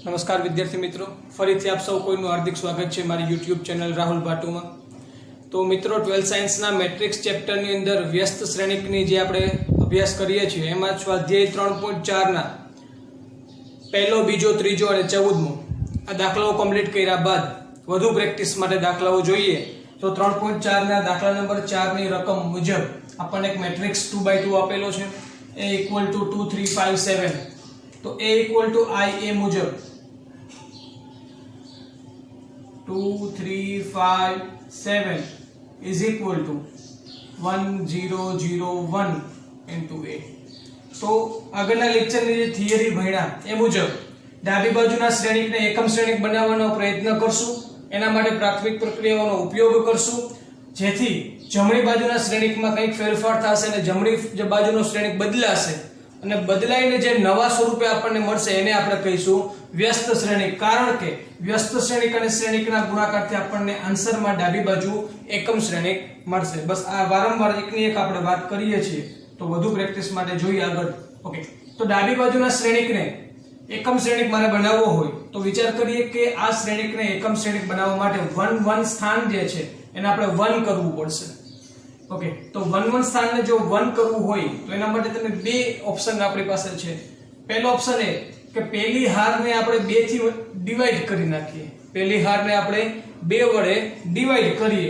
नमस्कार विद्यार्थी मित्रों, फरीथी आप सौ कोईનું हार्दिक स्वागत है मारी यूट्यूब चैनल राहुल भाटू में। तो मित्रों 12th साइंस ना मैट्रिक्स चैप्टरनी अंदर व्यस्त श्रेणिकनी जे आपणे अभ्यास करीए छीए एमां स्वाध्याय 3.4 ना पहलो, बीजो, त्रीजो अने 14मो आ दाखलाओ कम्प्लीट कर्या बाद વધુ પ્રેક્ટિસ માટે દાખલાઓ જોઈએ તો 3.4 ના દાખલા નંબર 4 ની રકમ મુજબ આપણને એક મેટ્રિક્સ 2x2 આપેલો છે a = 2 3 5 7 तो a = I a मुजब 2 3 5 7 is equal to 1 0 0 1 into a। तो આગળના લેક્ચરની જે થિયરી ભણ્યા એ મુજબ ડાબી બાજુના શ્રેણિકને એકમ શ્રેણિક બનાવવાનો પ્રયત્ન કરશું। એના માટે પ્રાથમિક પ્રક્રિયાઓનો ઉપયોગ કરશું જેથી જમણી બાજુના શ્રેણિકમાં કંઈક ફેરફાર થશે અને જમણી બાજુનો શ્રેણિક બદલાશે અને બદલાઈને જે નવા સ્વરૂપે આપણને મળશે એને આપણે કહીશું વ્યસ્ત શ્રેણિક। કારણ કે વ્યસ્ત શ્રેણિક અને શ્રેણિકના ગુણાકારથી આપણને આન્સરમાં ડાબી બાજુ એકમ શ્રેણિક મળશે। બસ આ વારંવાર એકની એક આપણે વાત કરીએ છીએ તો વધુ પ્રેક્ટિસ માટે જોઈએ આગળ। ઓકે, તો ડાબી બાજુના શ્રેણિકને એકમ શ્રેણિક મારે બનાવવો હોય તો વિચાર કરીએ કે આ શ્રેણિકને એકમ શ્રેણિક બનાવવા માટે 1 1 સ્થાન જે છે એને આપણે 1 કરવું પડશે। ओके, तो 1 1 स्थान ने जो 1 करवू होय तो एना माटे तमे बे ऑप्शन आपणी पासे छे। पहलो ऑप्शन है कि पहली हार ने आपणे 2 थी डिवाइड करी नाखीए, पहली हार ने आपणे 2 वडे डिवाइड करीए,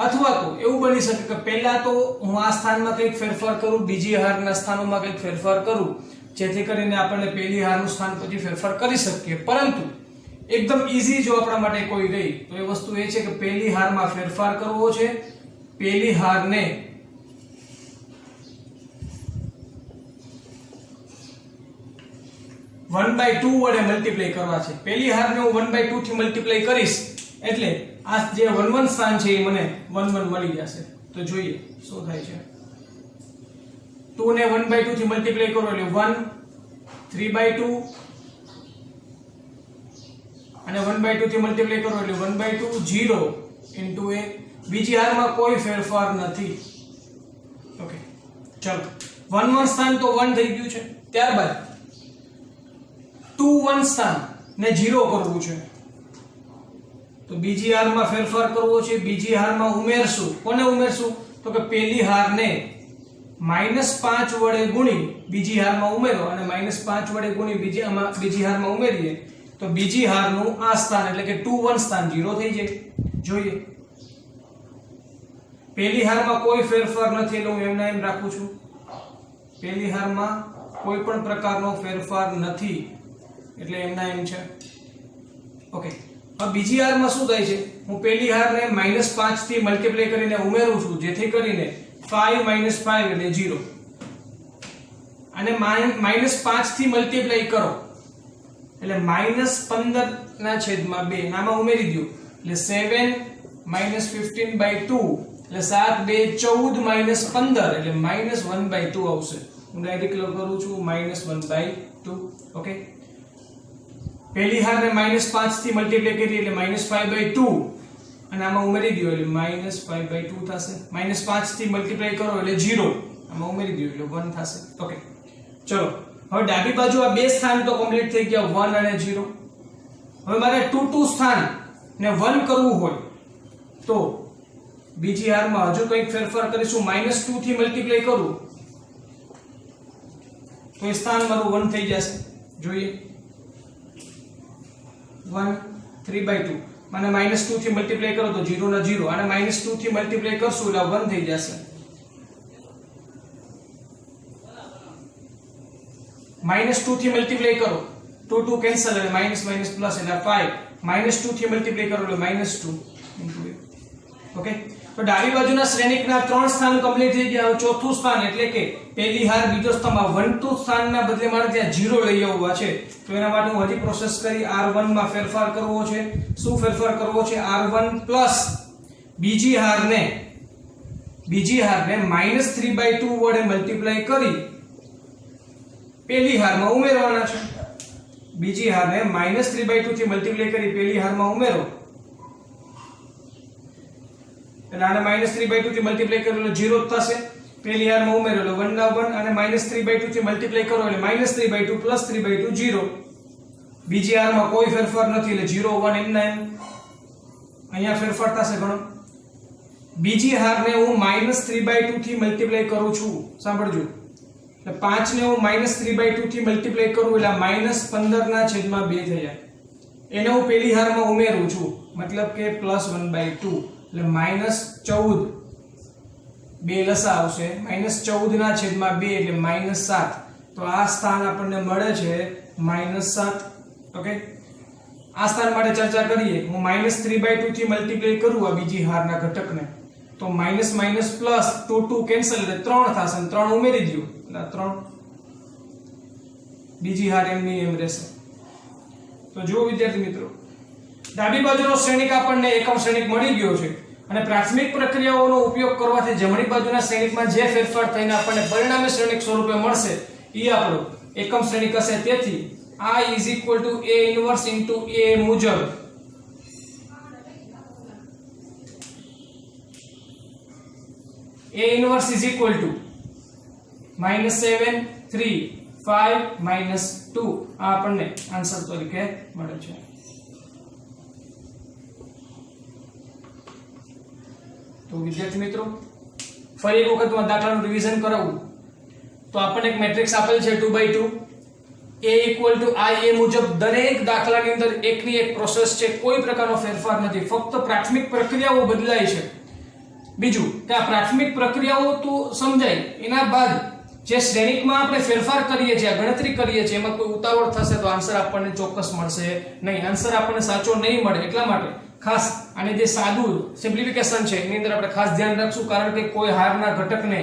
अथवा तो एवुं बनी शके कि पहला तो हुं आ स्थानमा कंईक फेरफार करूं, बीजी हाરના સ્થાનોમાં કંઈક फेरफार करूं જેથી કરીને આપણને પહેલી હારનું સ્થાન પછી फेरफार કરી શકીએ। પરંતુ એકદમ ઈઝી જો આપણા માટે કોઈ રહી તો એ વસ્તુ એ છે કે પહેલી હારમાં फेरफार કરવો છે। पहली हार ने 1/2 वडे मल्टीप्लाई करवा छे। पहली हार ने 1/2 थी मल्टीप्लाई करीश એટલે આ જે 1 1 સ્થાન છે એ મને 1 1 મળી જશે। તો જોઈએ શું થાય છે। 2 ને 1/2 થી મલ્ટીપ્लाई કરો એટલે 1 3/2 અને 1/2 થી મલ્ટીપ્लाई કરો એટલે 1/2 0 into a। बीजी हार में कोई फेरफार नहीं। ओके, चलो 1 1 स्थान तो 1 થઈ ગયું છે। ત્યારબાદ 2 1 સ્થાન ને 0 કરવું છે તો બીજી હાર માં ફેરફાર કરવો છે। બીજી હાર માં ઉમેરશું, કોને ઉમેરશું તો કે પહેલી હાર ને -5 વડે ગુણી બીજી હાર માં ઉમેરો અને -5 વડે ગુણી બીજી હાર માં ઉમેરીએ તો બીજી હાર નું આ સ્થાન એટલે કે 2 1 સ્થાન 0 થઈ જાય। જોઈએ पहली हार में कोई फेरफार नहीं એટલે હું એમના એમ રાખું છું। પહેલી હાર માં કોઈ પણ પ્રકારનો ફેરફાર નથી એટલે એમના એમ છે। ઓકે, હવે બીજી હાર માં શું થાય છે, હું પહેલી હાર ને -5 થી મલ્ટીપ્લાય કરીને ઉમેરું છું જેથી કરીને 5 - 5 એટલે 0 અને -5 થી મલ્ટીપ્લાય કરો એટલે -15 ના છેદમાં 2 આમાં ઉમેરી દો એટલે 7 -15/2 એટલે 7 2 14 -15 એટલે -1/2 આવશે। હું ડાયરેક્ટ લખું છું -1/2। ઓકે, પહેલી હાર ને -5 થી મલ્ટીપ્લાય કરી એટલે -5/2 અને આમાં ઉમેરી દો એટલે -5/2 થશે। -5 થી મલ્ટીપ્લાય કરો એટલે 0 આમાં ઉમેરી દો એટલે 1 થશે। ઓકે, ચલો હવે ડાબી બાજુ આ બે સ્થાન તો કમ્પ્લીટ થઈ ગયા 1 અને 0। હવે મારે 2 2 સ્થાન ને 1 કરવું હોય તો बीजी हार में हजू कई फेरफार करीशुं। -2 थी मल्टीप्लाई करूं तो स्थान मारू 1 થઈ જશે। જોઈએ 1 3/2 माने -2 થી મલ્ટીપ્લાય કરો તો 0 ના 0 અને -2 થી મલ્ટીપ્લાય કરશું એટલે 1 થઈ જશે। -2 થી મલ્ટીપ્લાય કરો 2 2 કેન્સલ એટલે માઈનસ પ્લસ એટલે 5 -2 થી મલ્ટીપ્લાય કરો એટલે -2 into a। ओके, तो डाबी बाजुना श्रेणिकना 3 स्थान कम्प्लीट થઈ ગયા। ચોથું સ્થાન એટલે કે પહેલી હાર બીજો સ્તંભ 1 2 સ્થાનના બદલે મારે ત્યાં 0 લઈ આવવા છે તો એના માટે હું હજી પ્રોસેસ કરી R1 માં ફેરફાર કરવો છે। શું ફેરફાર કરવો છે? R1 પ્લસ બીજી હારને -3/2 વડે મલ્ટીપ્લાય કરી પહેલી હારમાં ઉમેરવાના છે। બીજી હારને -3/2 થી મલ્ટીપ્લાય કરી પહેલી હારમાં ઉમેરો એટલે આને -3/2 થી મલ્ટીપ્લાય કરો એટલે 0 થશે। પહેલી હારમાં ઉમેરો એટલે 1 ના 1 અને -3/2 થી મલ્ટીપ્લાય કરો એટલે -3/2 + 3/2 0। બીજી હારમાં કોઈ ફેરફાર નથી એટલે 0 1 એમના એમ અહીંયા ફેરફાર થશે ઘણો બીજી હારને હું -3/2 થી મલ્ટીપ્લાય કરું છું સાંભળજો એટલે 5 ને હું -3/2 થી મલ્ટીપ્લાય કરું એટલે -15/2 થઈ જાય એને હું પેલી હારમાં ઉમેરું છું મતલબ કે +1/2 એટલે -14 બે લસા આવશે -14/2 એટલે -7 તો આ સ્થાન આપણને મળે છે -7 ઓકે આ સ્થાન માટે ચર્ચા કરીએ હું -3/2 થી મલ્ટીપ્લાય કરું આ બીજી હારના ઘટકને તો માઈનસ માઈનસ પ્લસ 2 કેન્સલ એટલે 3 થશે અને 3 ઉમેરી દો એટલે 3 બીજી હાર એમની એમ રહેશે તો જો વિદ્યાર્થી મિત્રો ડાબી બાજુનો શ્રેણિક આપણને એકમ શ્રેણિક મળી ગયો છે અને પ્રાથમિક પ્રક્રિયાઓનો ઉપયોગ કરવાથી જમણી બાજુના શ્રેણિકમાં જે ફેરફાર થઈને આપણને પરિણામી શ્રેણિક સ્વરૂપે મળશે એ આપણો એકમ શ્રેણિક હશે તેથી I is equal to A inverse into A મુજબ A inverse is equal to -7 3 5 -2 આ આપણને આન્સર તરીકે મળે છે તો વિદ્યાર્થી મિત્રો ફરી એક વખત હું દાખલાનું રિવિઝન કરાવું તો આપણને એક મેટ્રિક્સ આપેલ છે 2/2 A equal to I A મુજબ દરેક દાખલાની અંદર એકની એક પ્રોસેસ છે કોઈ પ્રકારનો ફેરફાર નથી ફક્ત પ્રાથમિક પ્રક્રિયાઓ બદલાય છે બીજું કે આ પ્રાથમિક પ્રક્રિયાઓ તો સમજાય એના બાદ જે શ્રેણિકમાં આપણે ફેરફાર કરીએ છીએ ગણતરી કરીએ છીએ એમાં કોઈ ઉતાવળ થશે તો આન્સર આપણને ચોક્કસ મળશે નહીં આન્સર આપણને સાચો નહીં મળે એટલા માટે ખાસ આને જે સાદું સિમ્પ્લિફિકેશન છે એની અંદર આપણે ખાસ ધ્યાન રાખશું કારણ કે કોઈ હારના ઘટકને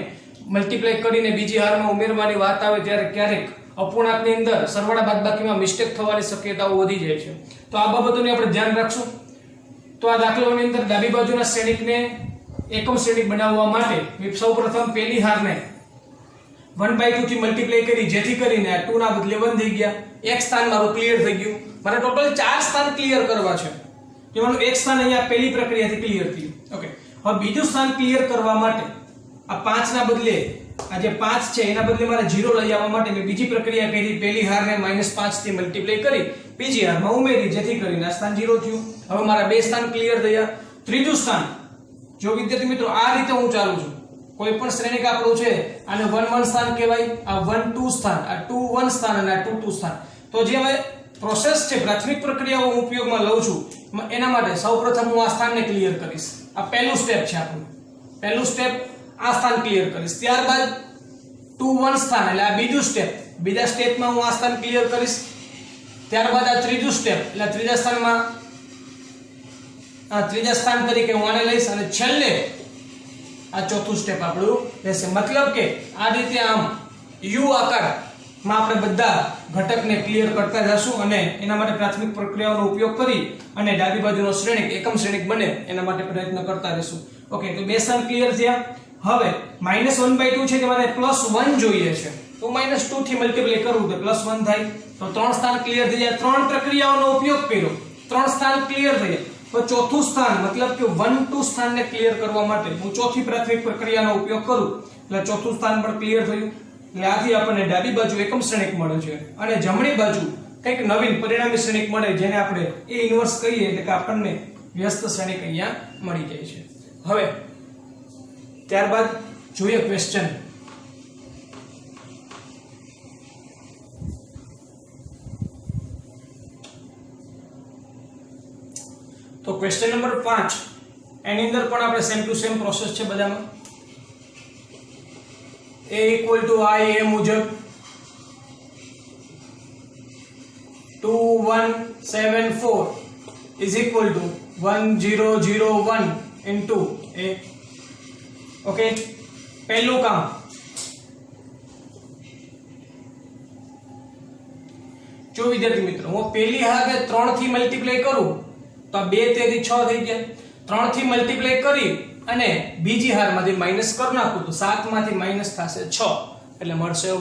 મલ્ટીપ્લાય કરીને બીજી હારમાં ઉમેરવાની વાત આવે ત્યારે ક્યારેક અપૂર્ણાંકની અંદર સરવાળા બાદબાકીમાં મિસ્ટેક થવાની શક્યતાઓ વધી જાય છે તો આ બાબતોને આપણે ધ્યાન રાખશું તો આ દાખલાઓની અંદર ડાબી બાજુના શ્રેણિકને એકમ શ્રેણિક બનાવવા માટે સૌપ્રથમ પહેલી હારને 1/2 થી મલ્ટીપ્લાય કરી જેથી કરીને આ 2 ના બદલે 1 થઈ ગયા એક સ્થાન મારું ક્લિયર થઈ ગયું મારે ટોટલ 4 સ્થાન ક્લિયર કરવા છે જેમાંનું એક સ્થાન અહીંયા પહેલી પ્રક્રિયાથી ક્લિયર થયું ઓકે હવે બીજું સ્થાન ક્લિયર કરવા માટે આ 5 ના બદલે આ જે 5 છે એના બદલે મારે 0 લઈ આવવા માટે મેં બીજી પ્રક્રિયા કરી પહેલી હારને -5 થી મલ્ટીપ્લાય કરી બીજી હારમાં ઉમેરી જેથી કરીને આ સ્થાન 0 થયું હવે મારા બે સ્થાન ક્લિયર થયા ત્રીજું સ્થાન જો વિદ્યાર્થી મિત્રો આ રીતે હું ચાલુ છું કોઈ પણ શ્રેણિક આપણું છે આને 1 1 સ્થાન કહેવાય આ 1 2 સ્થાન આ 2 1 સ્થાન અને આ 2 2 સ્થાન તો જે હવે પ્રોસેસ છે પ્રાથમિક પ્રક્રિયાઓ હું ઉપયોગમાં લઉં છું એના માટે સૌપ્રથમ હું આ સ્થાનને ક્લિયર કરીશ આ પહેલું સ્ટેપ છે આપણું પહેલું સ્ટેપ આ સ્થાન ક્લિયર કરીશ ત્યારબાદ 2 1 સ્થાન એટલે આ બીજું સ્ટેપ બીજા સ્ટેપમાં હું આ સ્થાન ક્લિયર કરીશ ત્યારબાદ આ ત્રીજું સ્ટેપ એટલે ત્રીજા સ્થાનમાં આ ત્રીજા સ્થાન તરીકે હું આને લઈશ અને છેલ્લે આ ચોથું સ્ટેપ આપણું રહેશે મતલબ કે આ રીતે આમ યુ આકારમાં આપણે બધા ઘટકને ક્લિયર કરતા જશું અને એના માટે પ્રાથમિક પ્રક્રિયાઓનો ઉપયોગ કરી અને ડાબી બાજુનો શ્રેણિક એકમ શ્રેણિક બને એના માટે પ્રયત્ન કરતા રહેશું ઓકે તો બે સ્થાન ક્લિયર થયા હવે -1/2 છે કે મારે +1 જોઈએ છે તો -2 થી મલ્ટીપ્લાય કરું તો +1 થાય તો ત્રણ સ્થાન ક્લિયર થઈ જાય ત્રણ પ્રક્રિયાઓનો ઉપયોગ કર્યો ત્રણ સ્થાન ક્લિયર થઈ જાય તો ચોથું સ્થાન મતલબ કે 1 2 સ્થાનને ક્લિયર કરવા માટે હું ચોથી પ્રાથમિક પ્રક્રિયાનો ઉપયોગ કરું એટલે ચોથું સ્થાન પણ ક્લિયર થયું એટલે આથી આપણને ડાબી બાજુ એકમ શ્રેણિક મળે છે અને જમણી બાજુ કંઈક નવીન પરિણામી શ્રેણિક મળે જેને આપણે A ઇન્વર્સ કહીએ એટલે કે આપણને વ્યસ્ત શ્રેણિક અહીંયા મળી જાય છે હવે ત્યારબાદ જોઈએ ક્વેશ્ચન તો ક્વેશ્ચન નંબર 5 એની અંદર પણ આપણે સેમ ટુ સેમ પ્રોસેસ છે બધામાં A equal to I A મુજબ 2174 is equal to 1001 into A okay પહેલું કામ જો વિદ્યાર્થી મિત્રો હું પહેલી હારે 3 થી મલ્ટીપ્લાય કરું તો 2 તેરી 6 થઈ ગયા 3 થી મલ્ટીપ્લાય કરી અને બીજી હારમાંથી માઈનસ કરી નાખું તો 7 માંથી માઈનસ થશે 6 એટલે મળશે 1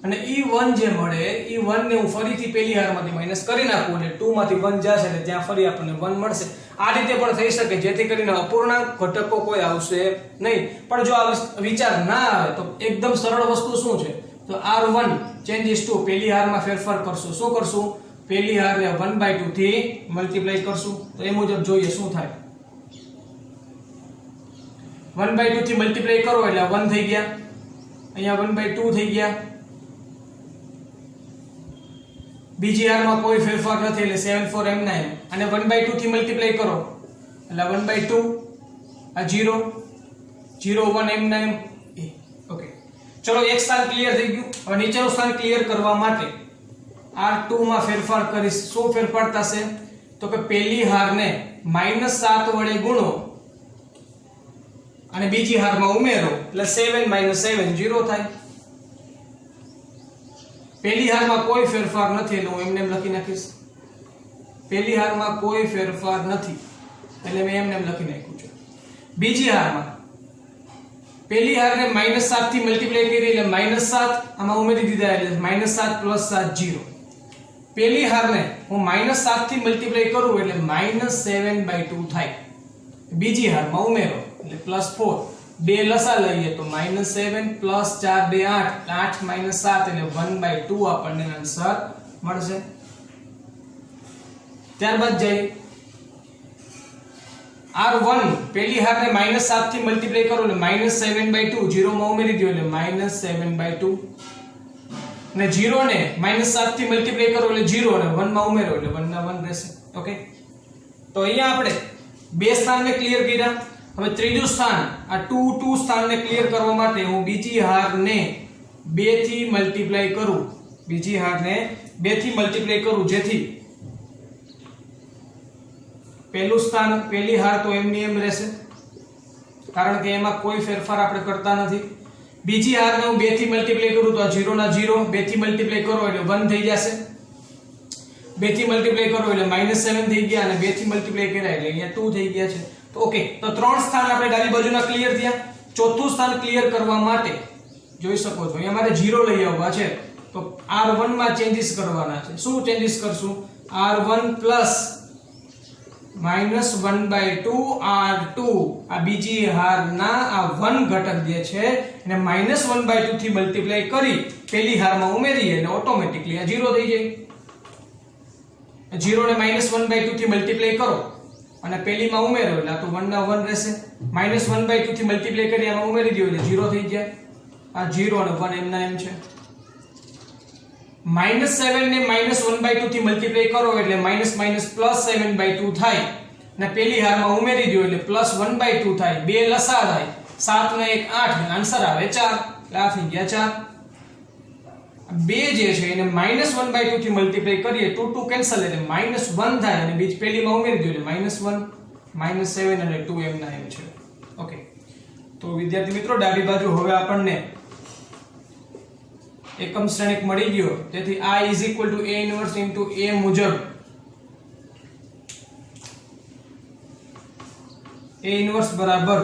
અને E1 જે મળે E1 ને હું ફરીથી પહેલી હારમાંથી માઈનસ કરી નાખું એટલે 2 માંથી 1 જશે એટલે ત્યાં ફરી આપણને 1 મળશે આ રીતે પણ થઈ શકે જેથી કરીને અપૂર્ણાંક ઘટકો કોઈ આવશે નહીં પણ જો આ વિચાર ના આવે તો એકદમ સરળ વસ્તુ શું છે તો R1 ચેન્જીસ ટુ પહેલી હારમાં ફેરફાર કરશું શું કરશું પહેલી હારને 1/2 થી મલ્ટીપ્લાય કરશું તો એ મુજબ જોઈએ શું થાય. 1/2 થી મલ્ટીપ્લાય કરો એટલે 1 થઈ ગયા, અહીંયા 1/2 થઈ ગયા. બીજી હારમાં કોઈ ફેરફાર નથી એટલે 7 4 m9 અને 1/2 થી મલ્ટીપ્લાય કરો એટલે 1/2 આ 0 0 1 m9. ઓકે, ચલો એક સ્થાન ક્લિયર થઈ ગયું. હવે નીચેનું સ્થાન ક્લિયર કરવા માટે R2 માં ફેરફાર કરીશ. શું ફેરફાર થશે તો કે પહેલી હારને -7 વડે ગુણો અને બીજી હારમાં ઉમેરો એટલે 7 7 0 થાય. પહેલી હારમાં કોઈ ફેરફાર નથી એટલે હું એમને એમ લખી નાખીશ. પહેલી હારમાં કોઈ ફેરફાર નથી એટલે મેં એમને એમ લખી નાખ્યું છે. બીજી હારમાં પહેલી હારને -7 થી મલ્ટીપ્લાય કરી એટલે -7 આમાં ઉમેરી દીધા એટલે -7 + 7 0. પહેલી હારને હું -7 થી મલ્ટીપ્લાય કરું એટલે -7/2 થાય. બીજી હારમાં ઉમેરો એટલે +4. બે લસા લઈએ તો -7 + 4 2 8 8 - 7 એટલે 1/2 આપણને આન્સર મળશે. ત્યારબાદ જઈ R1 પહેલી હારને -7 થી મલ્ટીપ્લાય કરો એટલે -7/2 0 માં ઉમેરી દો એટલે -7/2 અને 0 ને -7 થી મલ્ટીપ્લાય કરો એટલે 0 અને 1 માં ઉમેરો એટલે 1 ના 1 રહેશે. ઓકે, તો અહીંયા આપણે બે સ્થાનને ક્લિયર કર્યા. હવે ત્રીજું સ્થાન આ 2 2 સ્થાનને ક્લિયર કરવા માટે હું બીજી હારને 2 થી મલ્ટીપ્લાય કરું. બીજી હારને 2 થી મલ્ટીપ્લાય કરું જેથી પહેલું સ્થાન પહેલી હાર તો એમની એમ રહેશે કારણ કે એમાં કોઈ ફેરફાર આપણે કરતા નથી. બીજી હારને હું 2 થી મલ્ટીપ્લાય કરું તો આ 0 ના 0 2 થી મલ્ટીપ્લાય કરો એટલે 1 થઈ જશે. 2 થી મલ્ટીપ્લાય કરો એટલે -7 થઈ ગયા અને 2 થી મલ્ટીપ્લાય કર્યા એટલે અહીંયા 2 થઈ ગયા છે. તો ઓકે, તો ત્રણ સ્થાન આપણે ડાબી બાજુના ક્લિયર થયા. ચોથું સ્થાન ક્લિયર કરવા માટે જોઈ શકો છો અહીંયા મારે 0 લઈ આવવા છે તો R1 માં ચેન્જીસ કરવાના છે. શું ચેન્જીસ કરશું? R1 પ્લસ -1/2 R2 આ બીજી હારના આ 1 ઘટક જે છે એને -1/2 થી મલ્ટીપ્લાય કરી પહેલી હારમાં ઉમેરીએ એટલે ઓટોમેટિકલી આ 0 થઈ જાય. 0 ને -1/2 થી મલ્ટીપ્લાય કરો અને પહેલીમાં ઉમેરો એટલે આ તો 1 ના 1 રહેશે. -1/2 થી મલ્ટીપ્લાય કરી આમાં ઉમેરી દો એટલે 0 થઈ જાય. આ 0 અને 1 એમના એમ છે. -7 ને -1/2 થી મલ્ટીપ્લાય કરો એટલે +7/2 થાય અને પહેલી હારમાં ઉમેરી દો એટલે +1/2 થાય. બે લસા થાય 7 ને 1 8 આન્સર આવે 4 એટલે આ થઈ ગયા 4. બે જે છે એને -1/2 થી મલ્ટીપ્લાય કરીએ 2 2 કેન્સલ એટલે -1 થાય અને બીજ પહેલીમાં ઉમેરી દો એટલે -1 -7 અને 2 એમના એમ છે. ઓકે, તો વિદ્યાર્થી મિત્રો ડાબી બાજુ હવે આપણને એકમ શ્રેણિક મળી ગયો. તેથી I = A * A મુજબ A 1 બરાબર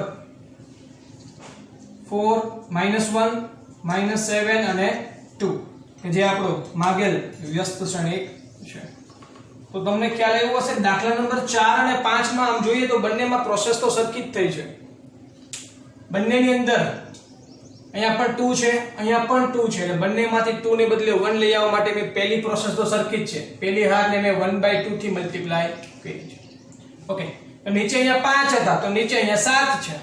4 -1 -7 અને 2 કે જે આપણો માગેલ વ્યસ્ત શ્રેણિક છે. તો તમને ખ્યાલ આવ્યો હશે દાખલા નંબર 4 અને 5 માં આમ જોઈએ તો બંનેમાં પ્રોસેસ તો સરખી જ થઈ છે. બંનેની અંદર અહીંયા પણ 2 છે અહીંયા પણ 2 છે એટલે બંનેમાંથી 2 ને બદલે 1 લઈ આવવા માટે મેં પહેલી પ્રોસેસ તો સરખી જ છે. પહેલી હારને મેં 1/2 થી મલ્ટીપ્લાય કરી છે. ઓકે, તો નીચે અહીંયા 5 હતા તો નીચે અહીંયા 7 છે.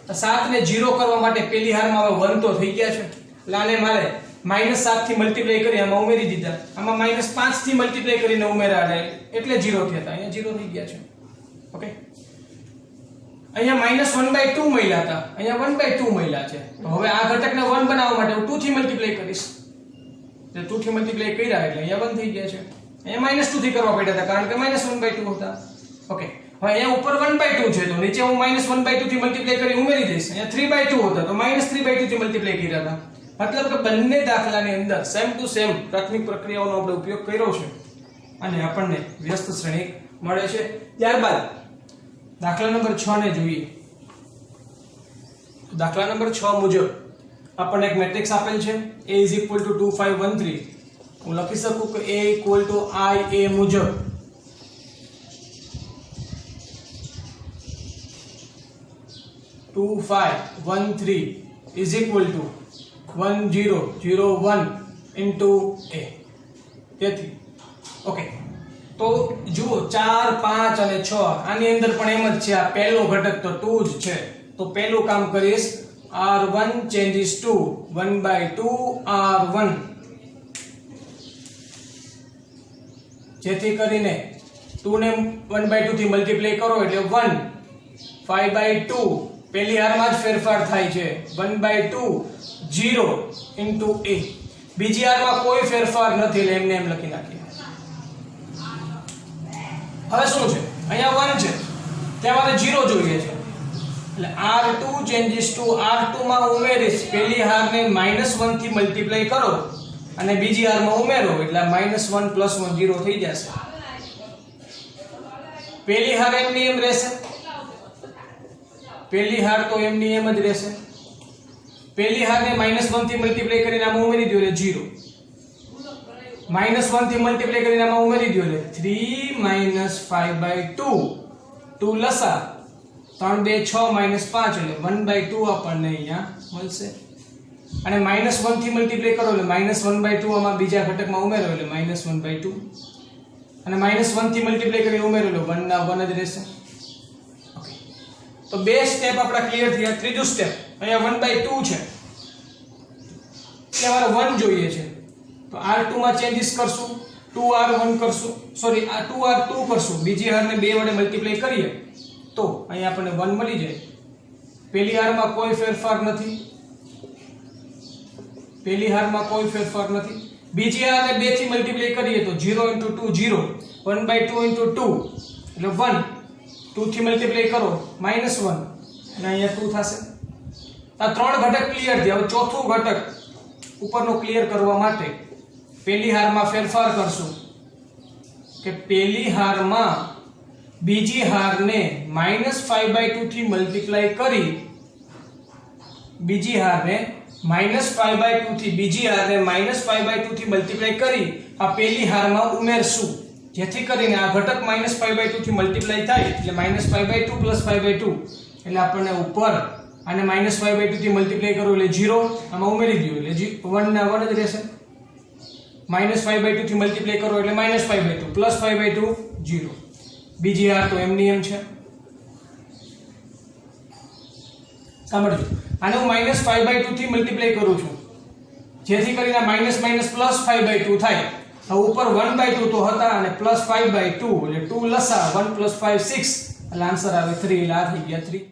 તો 7 ને 0 કરવા માટે પહેલી હારમાં હવે 1 તો થઈ ગયા છે એટલે આને મારે -7 થી મલ્ટીપ્લાય કરી આમાં ઉમેરી દીધા. આમાં -5 થી મલ્ટીપ્લાય કરીને ઉમેર્યા એટલે 0 થયા હતા. અહીંયા 0 થઈ ગયા છે. ઓકે, અહીંયા -1/2 મળ્યા હતા અહીંયા 1/2 મળ્યા છે. તો હવે આ ઘટકને 1 બનાવવા માટે હું 2 થી મલ્ટીપ્લાય કરીશ. જે 2 થી મલ્ટીપ્લાય કર્યા એટલે અહીંયા 1 થઈ ગયા છે. અહીંયા -2 થી કરવા પડ્યા હતા કારણ કે -1/2 હતા. ઓકે, હવે અહીંયા ઉપર 1/2 છે તો નીચે હું -1/2 થી મલ્ટીપ્લાય કરી ઉમેરી દઈશ. અહીંયા 3/2 હતા તો -3/2 થી મલ્ટીપ્લાય કર્યા હતા. મતલબ કે બંને દાખલાની અંદર સેમ ટુ સેમ પ્રાથમિક પ્રક્રિયાઓનો આપણે ઉપયોગ કર્યો છે અને આપણને વ્યસ્ત શ્રેણિક મળે છે. ત્યારબાદ દાખલા નંબર 6 ને જોઈએ. દાખલા નંબર 6 મુજબ આપણને એક મેટ્રિક્સ આપેલ છે A = 2 5 1 3. હું લખી શકું કે A = I A મુજબ (2 5 1 3) is equal to 1 0 0 1 into A. તેથી ઓકે, તો જુઓ 4 5 અને 6 આની અંદર પણ એમ જ છે, આ પહેલો ઘટક તો 2 જ છે, તો પહેલું કામ કરીશ r1 changes to 1/2 r1, જેથી કરીને 2 ને 1/2 થી મલ્ટીપ્લાય કરો એટલે 1, 5/2 પહેલી હારમાં જ ફેરફાર થાય છે, 1/2 0 into a, બીજી હારમાં કોઈ ફેરફાર નથી એટલે એમને એમ લખી નાખીએ. હવે શું છે, અહીંયા 1 છે, ત્યાં મારે 0 જોઈએ છે, એટલે r2 changes to r2 માં ઉમેરીશ, પહેલી હારને -1 થી મલ્ટીપ્લાય કરો અને બીજી હારમાં ઉમેરો એટલે -1 + 1 0 થઈ જશે. પહેલી હાર એમની એમ રહેશે, પહેલી હાર તો એમની એમ જ રહેશે, પહેલી હારને -1 થી મલ્ટીપ્લાય કરીને આમાં ઉમેરી દો એટલે 0, -1 થી મલ્ટીપ્લાય કરીને આમાં ઉમેરી દો એટલે 3 - 5/2, 2 લસા 3 2 6 -5 એટલે 1/2 આપણને અહીંયા મળશે. અને -1 થી મલ્ટીપ્લાય કરો એટલે -1/2 આમાં બીજા ઘટકમાં ઉમેરો એટલે -1/2, અને -1 થી મલ્ટીપ્લાય કરીને ઉમેરો એટલે 1 ના 1 જ રહેશે. ઓકે, તો બે સ્ટેપ આપડા ક્લિયર થયા. ત્રીજું સ્ટેપ, અહીંયા 1/2 છે એટલે મારે 1 જોઈએ છે, તો r2 માં ચેન્જીસ કરશું, 2r1 કરશું, સોરી આ 2r2 કરશું, બીજી હારને 2 વડે મલ્ટીપ્લાય કરીએ તો અહીંયા આપણને 1 મળી જાય. પહેલી હારમાં કોઈ ફેરફાર નથી, પહેલી હારમાં કોઈ ફેરફાર નથી, બીજી હારને 2 થી મલ્ટીપ્લાય કરીએ તો 0 * 2 0, 1/2 * 2 એટલે 1, 2 થી મલ્ટીપ્લાય કરો -1 અને અહીંયા 2 થશે. આ ત્રણ ઘટક ક્લિયર થયા. હવે ચોથું ઘટક ઉપરનો ક્લિયર કરવા માટે પહેલી હારમાં ફેરફાર કરશું કે પહેલી હારમાં બીજી હારને -5/2 થી મલ્ટીપ્લાય કરી, બીજી હારને -5/2 થી બીજી હારને -5/2 થી મલ્ટીપ્લાય કરી આ પહેલી હારમાં ઉમેરશું, જેથી કરીને આ ઘટક -5/2 થી મલ્ટીપ્લાય થાય એટલે -5/2 + 5/2 એટલે આપણને ઉપર આને -5/2 થી મલ્ટીપ્લાય કરો એટલે 0, આમાં ઉમેરી દો એટલે 1 ના 1 જ રહેશે. -5/2 થી મલ્ટીપ્લાય કરો એટલે -5/2 + 5/2 0, બીજી હાર તો એમની એમ છે. સમજો, આને હું -5/2 થી મલ્ટીપ્લાય કરું છું, જેથી કરીને -- +5/2 થાય. હવે ઉપર 1/2 તો હતા અને +5/2 એટલે 2 લસા 1 + 5 6 એટલે આન્સર આવે 3, એટલે આ થઈ ગયા 3.